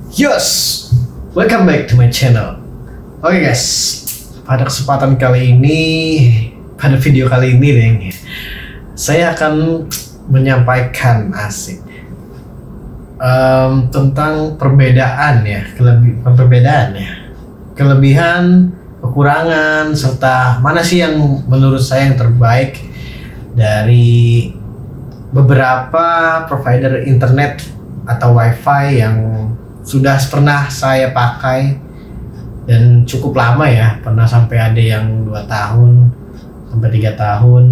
Yes, welcome back to my channel. Oke guys, pada kesempatan kali ini, pada video kali ini nih, saya akan menyampaikan tentang perbedaan ya, kelebihan, kekurangan, serta mana sih yang menurut saya yang terbaik dari beberapa provider internet atau wifi yang sudah pernah saya pakai dan cukup lama ya, pernah sampai ada yang 2 tahun sampai 3 tahun,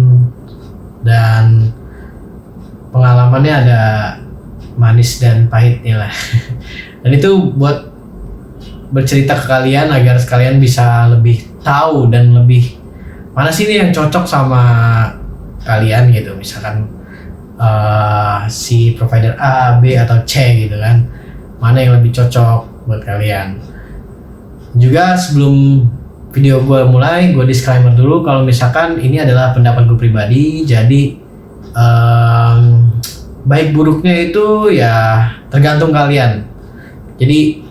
dan pengalamannya ada manis dan pahitnya lah. Dan itu buat bercerita ke kalian agar kalian bisa lebih tahu dan lebih mana sih ini yang cocok sama kalian gitu. Misalkan si provider A, B atau C gitu kan, mana yang lebih cocok buat kalian. Juga sebelum video gue mulai, gue disclaimer dulu kalau misalkan ini adalah pendapat gue pribadi, jadi baik buruknya itu ya tergantung kalian. Jadi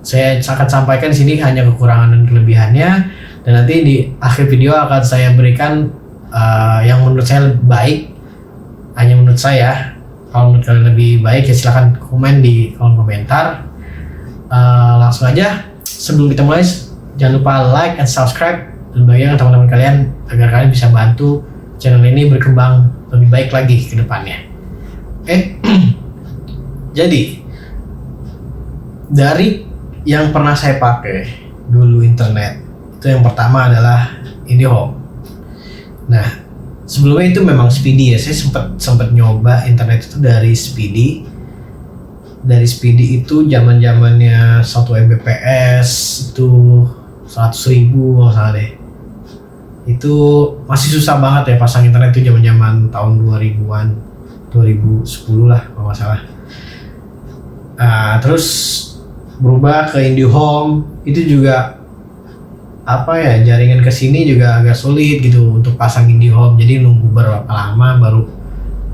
saya akan sampaikan di sini hanya kekurangan dan kelebihannya, dan nanti di akhir video akan saya berikan yang menurut saya baik, hanya menurut saya. Kalau menurut kalian lebih baik ya silahkan komen di kolom komentar. Langsung aja, sebelum kita mulai jangan lupa like and subscribe dan bagikan teman-teman kalian agar kalian bisa bantu channel ini berkembang lebih baik lagi ke depannya. Jadi dari yang pernah saya pakai dulu internet itu, yang pertama adalah IndiHome. Nah, sebelumnya itu memang Speedy ya, saya sempat nyoba internet itu dari Speedy. Dari Speedy itu zamannya 1 Mbps itu 100.000 kalau salah deh. Itu masih susah banget ya pasang internet itu zaman tahun 2000-an, 2010 lah kalau nggak salah. Terus berubah ke IndiHome, itu juga jaringan kesini juga agak sulit gitu untuk pasang IndiHome, jadi nunggu berapa lama baru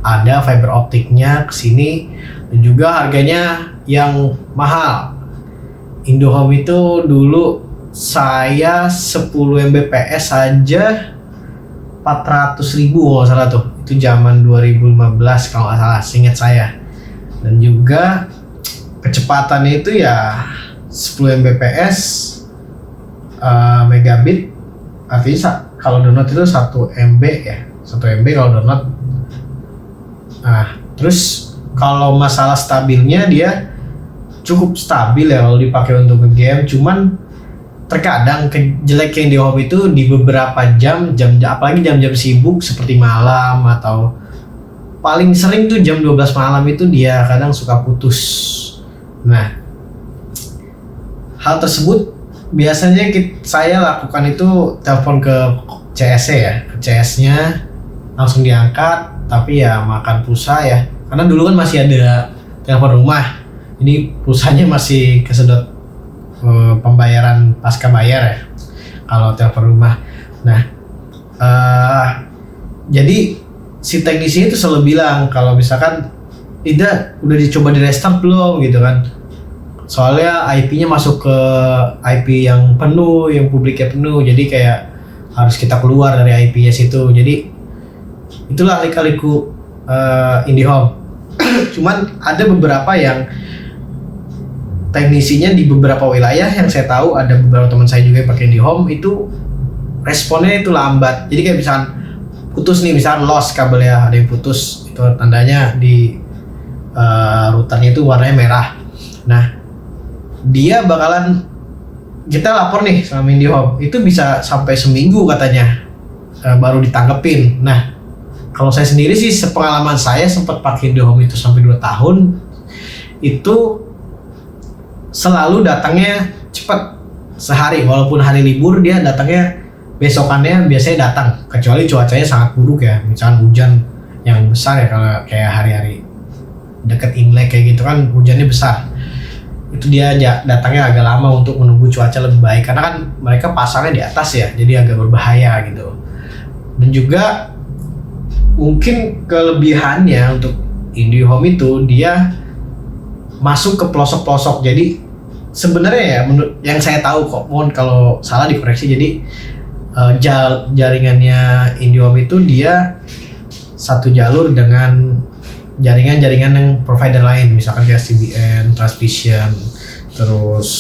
ada fiber optiknya kesini, dan juga harganya yang mahal. IndiHome itu dulu saya 10 Mbps aja 400.000 kalau salah tuh, itu zaman 2015 kalau nggak salah, seingat saya. Dan juga kecepatannya itu ya 10 Mbps megabit, artinya kalau download itu 1 MB ya, 1 MB kalau download. Terus kalau masalah stabilnya dia cukup stabil ya kalau dipakai untuk nge-game, cuman terkadang jeleknya IndiHome itu di beberapa jam apalagi jam-jam sibuk seperti malam, atau paling sering tuh jam 12 malam itu dia kadang suka putus. Nah, hal tersebut biasanya saya lakukan itu telepon ke CS ya, ke CS-nya langsung diangkat, tapi ya makan pulsa ya, karena dulu kan masih ada telepon rumah, ini pulsanya masih kesedot pembayaran pasca bayar ya kalau telepon rumah. Nah, jadi si teknisi itu selalu bilang kalau misalkan tidak udah dicoba di restart belum gitu kan, soalnya IP-nya masuk ke IP yang penuh, yang publiknya penuh, jadi kayak harus kita keluar dari IP-nya situ. Jadi itulah lika-liku IndiHome. Cuman ada beberapa yang teknisinya di beberapa wilayah yang saya tahu, ada beberapa teman saya juga yang pakai IndiHome, itu responnya itu lambat. Jadi kayak misalkan putus nih, misalkan lost kabelnya, ada yang putus, itu tandanya di routernya itu warnanya merah. Nah, dia bakalan, kita lapor nih sama IndiHome, itu bisa sampai seminggu katanya baru ditanggepin. Nah, kalau saya sendiri sih, sepengalaman saya sempat pakai IndiHome itu sampai 2 tahun, itu selalu datangnya cepat, sehari, walaupun hari libur dia datangnya besokannya biasanya datang, kecuali cuacanya sangat buruk ya, misalnya hujan yang besar ya, kalau kayak hari-hari deket Imlek kayak gitu kan hujannya besar, itu dia datangnya agak lama untuk menunggu cuaca lebih baik, karena kan mereka pasangnya di atas ya, jadi agak berbahaya gitu. Dan juga mungkin kelebihannya untuk IndiHome itu dia masuk ke pelosok-pelosok. Jadi sebenarnya ya menurut yang saya tahu kok, mohon kalau salah dikoreksi. Jadi jaringannya IndiHome itu dia satu jalur dengan jaringan-jaringan yang provider lain, misalkan kayak CBN, Transvision, terus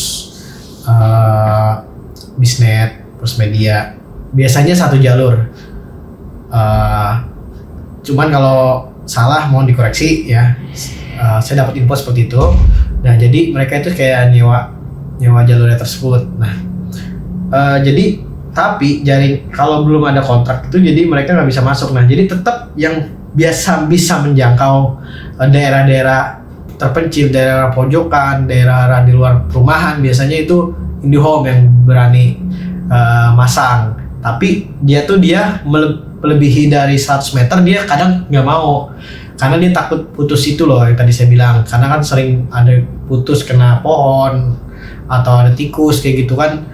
Bisnet, First Media. Biasanya satu jalur. Cuman kalau salah mohon dikoreksi ya. Saya dapat info seperti itu. Nah, jadi mereka itu kayak nyewa jalurnya tersebut. Nah, jadi tapi kalau belum ada kontrak itu jadi mereka nggak bisa masuk. Nah, jadi tetap yang bisa menjangkau daerah-daerah terpencil, daerah pojokan, daerah di luar perumahan, biasanya itu IndiHome yang berani masang. Tapi dia melebihi dari 100 meter dia kadang nggak mau, karena dia takut putus itu loh yang tadi saya bilang. Karena kan sering ada putus kena pohon atau ada tikus kayak gitu kan,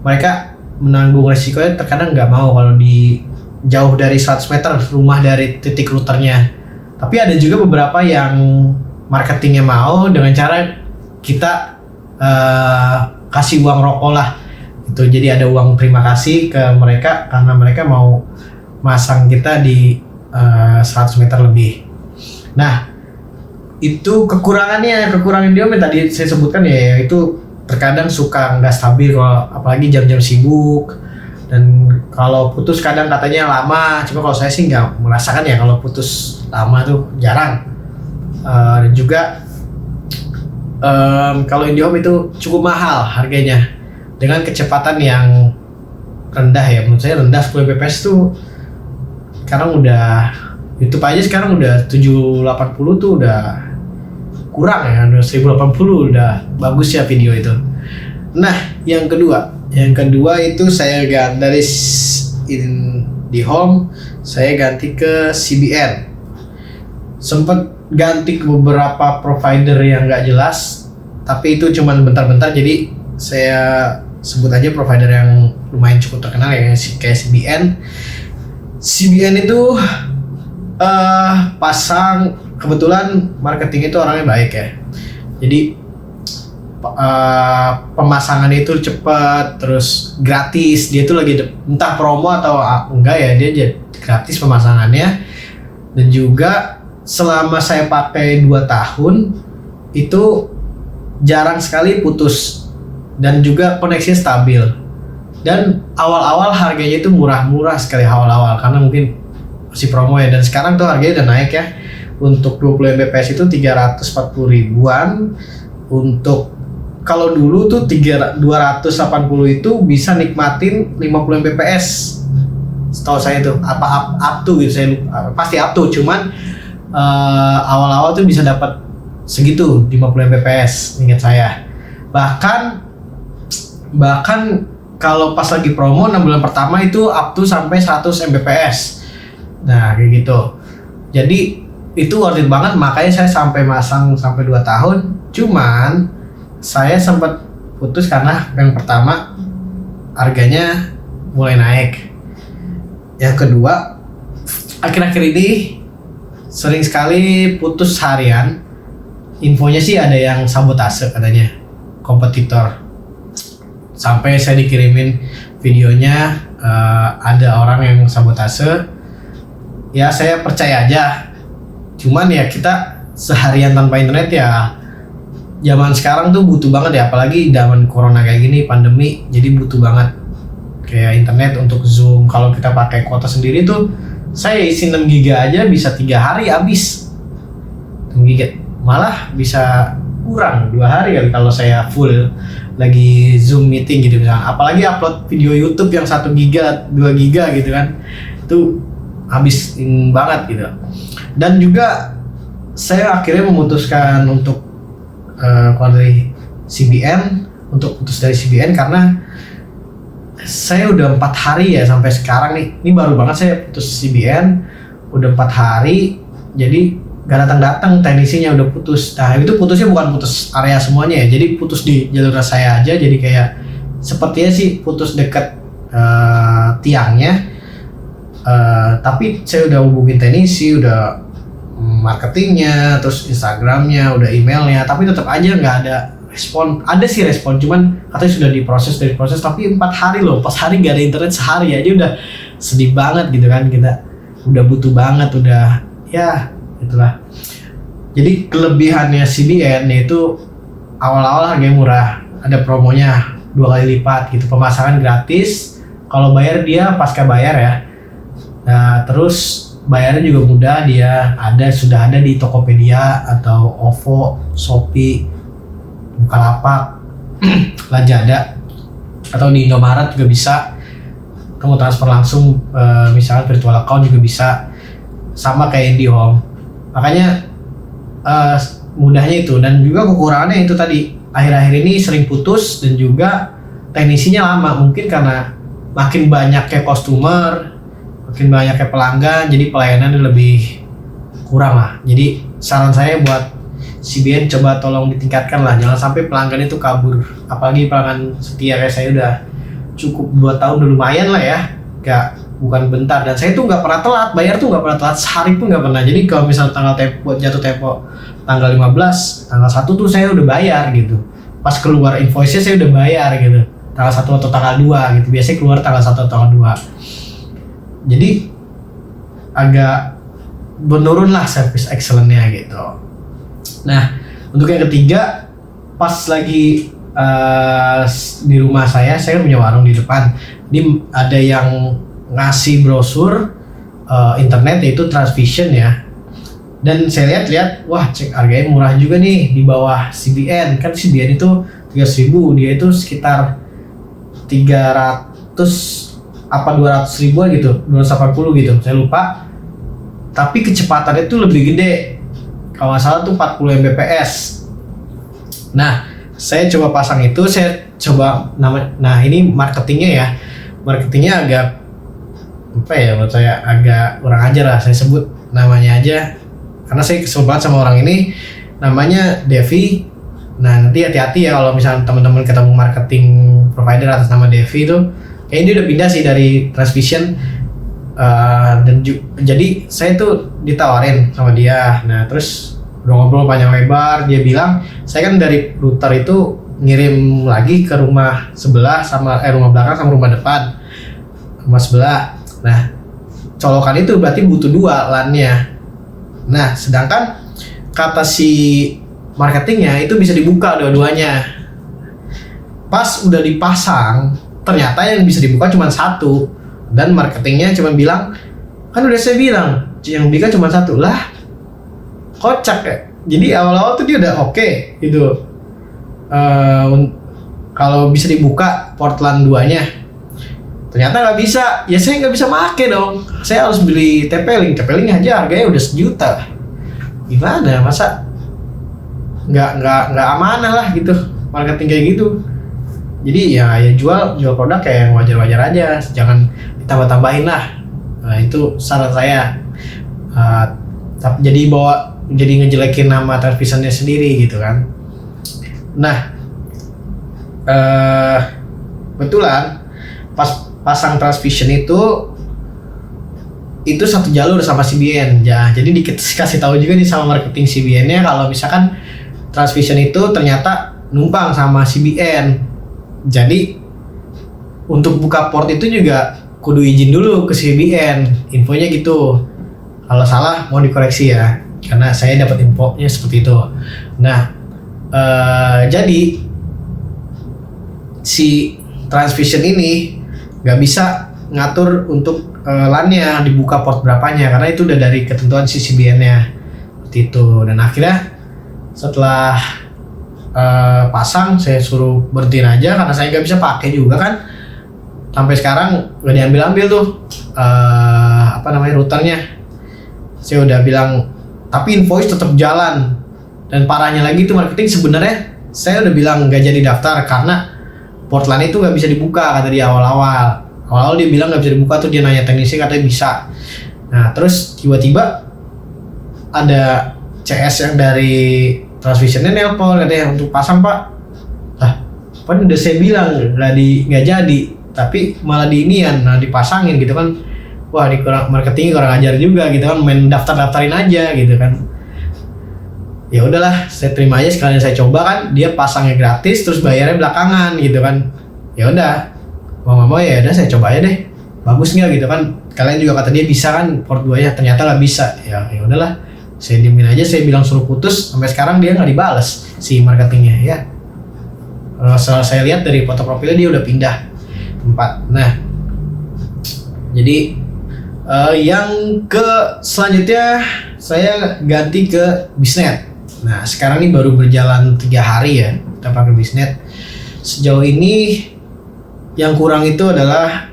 mereka menanggung resikonya, terkadang nggak mau kalau di jauh dari 100 meter rumah dari titik routernya. Tapi ada juga beberapa yang marketingnya mau dengan cara kita kasih uang rokok lah itu. Jadi ada uang terima kasih ke mereka karena mereka mau masang kita di 100 meter lebih. Nah, itu kekurangan IndiHome yang tadi saya sebutkan ya, itu terkadang suka nggak stabil kalau apalagi jam-jam sibuk, dan kalau putus kadang katanya lama. Cuma kalau saya sih nggak merasakan ya kalau putus lama tuh, jarang. Dan juga kalau IndiHome itu cukup mahal harganya dengan kecepatan yang rendah ya, menurut saya rendah. 10 Mbps tuh sekarang udah YouTube aja sekarang udah 780 tuh udah kurang ya, udah 1080 udah bagus ya video itu. Nah, yang kedua itu saya ganti dari IndiHome, saya ganti ke CBN. Sempet ganti ke beberapa provider yang nggak jelas, tapi itu cuman bentar-bentar, jadi saya sebut aja provider yang lumayan cukup terkenal ya, kayak CBN. CBN itu pasang, kebetulan marketing itu orangnya baik ya, jadi pemasangan itu cepat, terus gratis. Dia tuh lagi entah promo atau enggak ya, dia gratis pemasangannya. Dan juga selama saya pakai 2 tahun itu jarang sekali putus, dan juga koneksinya stabil. Dan awal-awal harganya itu murah sekali awal-awal karena mungkin masih promo ya. Dan sekarang tuh harganya udah naik ya. Untuk 20 Mbps itu 340 ribuan. Untuk kalau dulu tuh 280 itu bisa nikmatin 50 Mbps. Setahu saya tuh up to gitu, saya pasti up to. Cuman awal-awal tuh bisa dapat segitu 50 Mbps, ingat saya. Bahkan kalau pas lagi promo 6 bulan pertama itu up to sampai 100 Mbps. Nah, kayak gitu. Jadi itu worth it banget, makanya saya sampai masang sampai 2 tahun. Cuman saya sempat putus karena yang pertama harganya mulai naik. Yang kedua, akhir-akhir ini sering sekali putus harian. Infonya sih ada yang sabotase katanya, kompetitor. Sampai saya dikirimin videonya, ada orang yang sabotase. Ya saya percaya aja. Cuman ya kita seharian tanpa internet ya, zaman sekarang tuh butuh banget ya, apalagi zaman corona kayak gini, pandemi, jadi butuh banget kayak internet untuk Zoom. Kalau kita pakai kuota sendiri tuh, saya isi 6 GB aja bisa 3 hari habis. 6 GB malah bisa kurang 2 hari kali kalau saya full lagi Zoom meeting gitu misalnya. Apalagi upload video YouTube yang 1 GB, 2 GB gitu kan, itu habisin banget gitu. Dan juga saya akhirnya memutuskan untuk keluar dari CBN, untuk putus dari CBN karena saya udah 4 hari ya sampai sekarang nih. Ini baru banget saya putus CBN, udah 4 hari, jadi gak datang teknisinya udah putus. Nah itu putusnya bukan putus area semuanya ya, jadi putus di jalur saya aja. Jadi kayak sepertinya sih putus dekat tiangnya. Tapi saya udah hubungin teknisi, udah marketingnya, terus Instagramnya, udah emailnya, tapi tetap aja nggak ada respon. Ada sih respon, cuman katanya sudah diproses, tapi 4 hari loh, pas hari nggak ada internet, sehari aja udah sedih banget gitu kan, kita udah butuh banget, udah ya itulah. Jadi kelebihannya CBN yaitu awal-awal harganya murah, ada promonya 2 kali lipat gitu, pemasangan gratis, kalau bayar dia pasca bayar ya. Nah terus bayarnya juga mudah, dia sudah ada di Tokopedia atau OVO, Shopee, Bukalapak, Lazada, atau di Indomaret juga bisa. Kamu transfer langsung, misalnya virtual account juga bisa, sama kayak IndiHome. Makanya mudahnya itu, dan juga kekurangannya itu tadi, akhir-akhir ini sering putus dan juga teknisinya lama, mungkin karena makin banyak kayak customer, makin banyak kayak pelanggan, jadi pelayanan lebih kurang lah. Jadi saran saya buat CBN coba tolong ditingkatkan lah, jangan sampai pelanggan itu kabur, apalagi pelanggan setia kayak saya udah cukup 2 tahun, udah lumayan lah ya, bukan bentar. Dan saya tuh nggak pernah telat, bayar tuh nggak pernah telat, sehari pun nggak pernah. Jadi kalau misal jatuh tempo tanggal 15, tanggal 1 tuh saya udah bayar gitu, pas keluar invoice-nya saya udah bayar gitu, tanggal 1 atau tanggal 2 gitu, biasanya keluar tanggal 1 atau tanggal 2. Jadi agak menurun lah service excellence-nya gitu. Nah untuk yang ketiga, pas lagi di rumah saya kan punya warung di depan, ini ada yang ngasih brosur internet yaitu Transvision ya. Dan saya lihat, wah cek harganya murah juga nih, di bawah CBN. Kan CBN itu 300.000, dia itu sekitar 300 apa 200 ribuan gitu, 280 gitu, saya lupa. Tapi kecepatannya itu lebih gede, kalau nggak salah tuh 40 Mbps. Nah saya coba pasang itu, saya coba nah ini marketingnya agak apa ya, menurut saya agak kurang ajar lah, saya sebut namanya aja karena saya kesel banget sama orang ini, namanya Devi. Nah nanti hati-hati ya kalau misalnya teman-teman ketemu marketing provider atas nama Devi itu, kayaknya dia udah pindah sih dari Transvision. Jadi saya tuh ditawarin sama dia. Nah terus udah ngobrol panjang lebar, dia bilang saya kan dari router itu ngirim lagi ke rumah sebelah sama rumah belakang sama rumah depan, rumah sebelah. Nah colokan itu berarti butuh 2 LAN-nya. Nah sedangkan kata si marketingnya itu bisa dibuka dua-duanya. Pas udah dipasang, ternyata yang bisa dibuka cuma 1, dan marketingnya cuma bilang, kan udah saya bilang yang bisa cuma 1 lah, kocak ya. Jadi awal-awal tuh dia udah oke gitu, kalau bisa dibuka port LAN 2-nya, ternyata nggak bisa. Ya saya nggak bisa make dong, saya harus beli TP-Link aja harganya udah 1 juta. Gimana, masa nggak amanah lah gitu marketing kayak gitu. Jadi ya jual produk kayak yang wajar-wajar aja, jangan ditambah-tambahin lah. Nah itu saran saya. Jadi ngejelekin nama Transvision-nya sendiri gitu kan. Nah kebetulan pas pasang Transvision itu satu jalur sama CBN ya. Jadi dikasih tahu juga nih sama marketing CBN-nya kalau misalkan Transvision itu ternyata numpang sama CBN. Jadi untuk buka port itu juga kudu izin dulu ke CBN, infonya gitu. Kalau salah mau dikoreksi ya, karena saya dapat infonya seperti itu. Nah jadi si Transvision ini nggak bisa ngatur untuk LAN-nya dibuka port berapanya, karena itu udah dari ketentuan si CBN-nya seperti itu. Dan akhirnya setelah pasang, saya suruh berhentiin aja karena saya nggak bisa pakai juga kan. Sampai sekarang nggak diambil tuh routernya. Saya udah bilang, tapi invoice tetap jalan. Dan parahnya lagi tuh marketing, sebenarnya saya udah bilang nggak jadi daftar karena port LAN itu nggak bisa dibuka, kata dia awal-awal dia bilang nggak bisa dibuka. Tuh dia nanya teknisi, katanya bisa. Nah terus tiba-tiba ada CS yang dari Transvision-nya nelpon, katanya untuk pasang pak. Lah, kan udah saya bilang nggak jadi, tapi malah diinian, dipasangin gitu kan. wah ini kurang marketing, kurang ajar juga gitu kan, main daftarin aja gitu kan. Ya udahlah, saya terima aja, sekalian saya coba kan, dia pasangnya gratis terus bayarnya belakangan gitu kan. Ya udah, mau ya udah saya coba aja deh, bagus nggak gitu kan. Kalian juga kata dia bisa kan port 2 nya, ternyata nggak bisa. Ya udahlah, saya diemin aja, saya bilang suruh putus, sampai sekarang dia nggak dibales si marketingnya ya. Setelah saya lihat dari foto profilnya dia udah pindah tempat. Nah, jadi yang ke selanjutnya saya ganti ke Biznet. Nah sekarang ini baru berjalan 3 hari ya kita pakai Biznet. Sejauh ini yang kurang itu adalah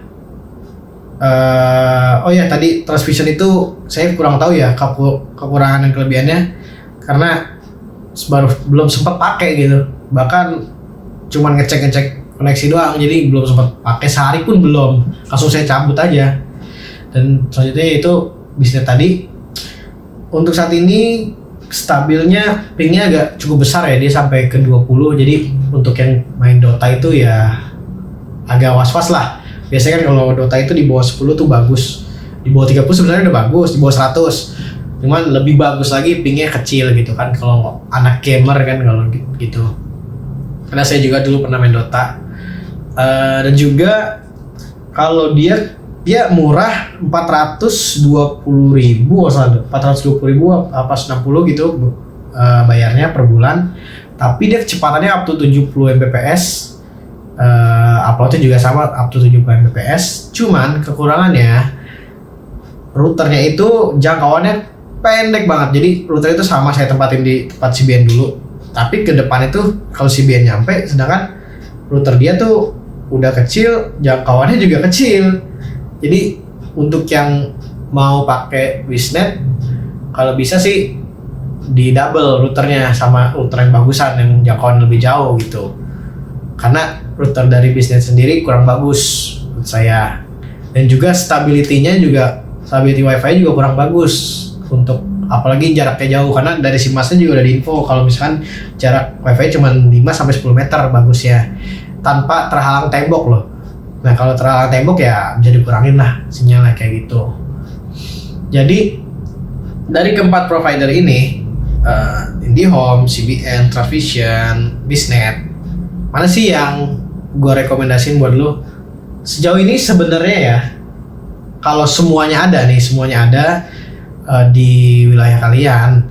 oh ya tadi transmission itu saya kurang tahu ya kekurangan dan kelebihannya, karena belum sempat pakai gitu, bahkan cuman ngecek koneksi doang, jadi belum sempat pakai, sehari pun belum, langsung saya cabut aja. Dan selanjutnya itu Biznet tadi untuk saat ini stabilnya pingnya agak cukup besar ya, dia sampai ke 20. Jadi untuk yang main Dota itu ya agak was-was lah. Biasanya kan kalau Dota itu di bawah 10 tuh bagus, di bawah 30 sebenarnya udah bagus, di bawah 100 cuman lebih bagus lagi pingnya kecil gitu kan kalau anak gamer kan kalau gitu. Karena saya juga dulu pernah main Dota. Dan juga kalau dia murah 420.000 apa 60 gitu bayarnya per bulan, tapi dia kecepatannya up to 70 Mbps, uploadnya juga sama up to 70 Mbps. Cuman kekurangannya routernya itu jangkauannya pendek banget, jadi router itu sama saya tempatin di tempat CBN dulu, tapi ke depan itu kalau CBN nyampe, sedangkan router dia tuh udah kecil, jangkauannya juga kecil. Jadi untuk yang mau pakai Biznet, kalau bisa sih di double routernya sama router yang bagusan yang jangkauan lebih jauh gitu. Karena router dari Biznet sendiri kurang bagus menurut saya. Dan juga stability WiFi juga kurang bagus untuk apalagi jaraknya jauh, karena dari SIMASnya juga udah diinfo kalau misalkan jarak WiFi cuma 5 sampai 10 meter bagusnya tanpa terhalang tembok loh. Nah kalau terhalang tembok ya bisa dikurangin lah sinyalnya kayak gitu. Jadi dari keempat provider ini, IndiHome, CBN, Transvision, Biznet, mana sih yang gue rekomendasiin buat lo? Sejauh ini sebenarnya ya, kalau semuanya ada di wilayah kalian,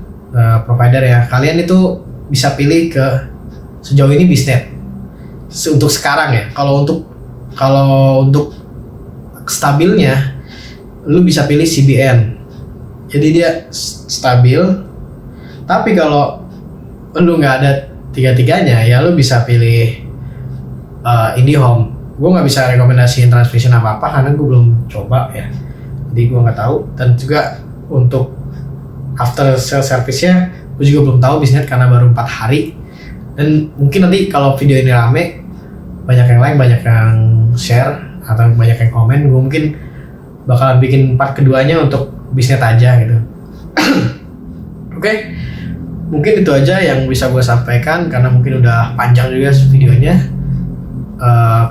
provider ya, kalian itu bisa pilih ke sejauh ini Biznet. Untuk sekarang ya, kalau untuk stabilnya lu bisa pilih CBN, jadi dia stabil. Tapi kalau lu nggak ada tiga-tiganya ya lu bisa pilih IndiHome. Gue nggak bisa rekomendasiin Transvision apa karena gue belum coba ya, jadi gue nggak tahu. Dan juga untuk after sale service-nya gue juga belum tahu Biznet karena baru 4 hari. Dan mungkin nanti kalau video ini rame, banyak yang like, banyak yang share, atau banyak yang komen, gue mungkin bakalan bikin part keduanya untuk Biznet aja gitu. Oke, mungkin itu aja yang bisa gue sampaikan karena mungkin udah panjang juga videonya.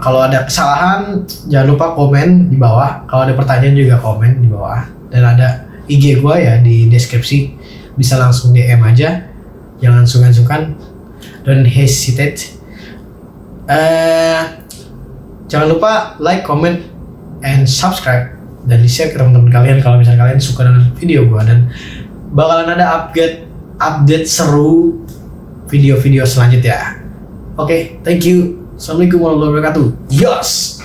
Kalau ada kesalahan jangan lupa komen di bawah, kalau ada pertanyaan juga komen di bawah, dan ada IG gue ya di deskripsi, bisa langsung DM aja, jangan sungkan-sungkan, don't hesitate. Jangan lupa like, comment, and subscribe, dan di-share ke teman-teman kalian kalau misalnya kalian suka dengan video gue. Dan bakalan ada update seru video-video selanjutnya. Oke, thank you. Assalamualaikum warahmatullahi wabarakatuh. Yes.